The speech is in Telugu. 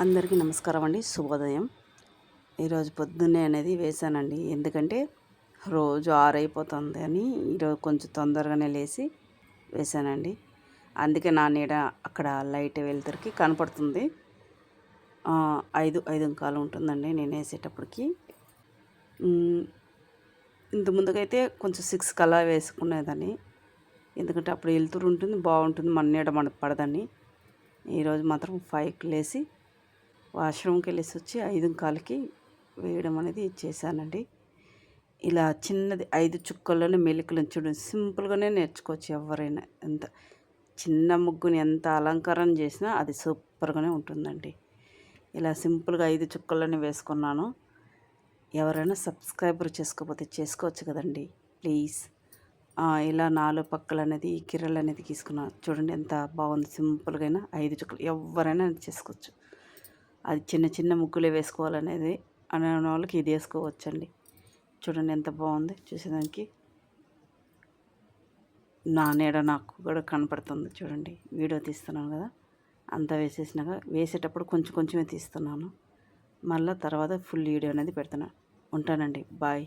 అందరికీ నమస్కారం అండి. శుభోదయం. ఈరోజు పొద్దున్నే అనేది వేశానండి. ఎందుకంటే రోజు 6 అయిపోతుంది అని ఈరోజు కొంచెం తొందరగానే లేచి వేశానండి. అందుకే నా నీడ అక్కడ లైట్ వెలుతురికి కనపడుతుంది. 5:15 ఉంటుందండి నేను వేసేటప్పటికి. ఇంత ముందుకైతే కొంచెం 6 కల్లా వేసుకునేదాన్ని. ఎందుకంటే అప్పుడు వెలుతురు ఉంటుంది, బాగుంటుంది, మన నీడ మనకు పడదని. ఈరోజు మాత్రం 5కి లేచి వాష్రూమ్కి వెళ్ళేసి వచ్చి 5:15కి వేయడం అనేది చేశానండి. ఇలా చిన్నది 5 చుక్కల్లోనే మెలికలను చూడండి. సింపుల్గానే నేర్చుకోవచ్చు ఎవరైనా. ఎంత చిన్న ముగ్గుని ఎంత అలంకారం చేసినా అది సూపర్గానే ఉంటుందండి. ఇలా సింపుల్గా 5 చుక్కల్లోనే వేసుకున్నాను. ఎవరైనా సబ్స్క్రైబర్ చేసుకోకపోతే చేసుకోవచ్చు కదండి ప్లీజ్. ఇలా 4 పక్కలు అనేది కిర్రలు అనేది గీసుకున్నాను. చూడండి ఎంత బాగుంది. సింపుల్గా 5 చుక్కలు ఎవరైనా చేసుకోవచ్చు. అది చిన్న చిన్న ముగ్గులే వేసుకోవాలనేది అనే వాళ్ళకి ఇది వేసుకోవచ్చండి. చూడండి ఎంత బాగుంది. చూసేదానికి నా నీడ నాకు కూడా కనపడుతుంది. చూడండి వీడియో తీస్తున్నాను కదా, అంతా వేసేసినాక వేసేటప్పుడు కొంచెం కొంచెమే తీస్తున్నాను. మళ్ళీ తర్వాత ఫుల్ వీడియో అనేది పెడుతున్నాను. ఉంటానండి. బాయ్.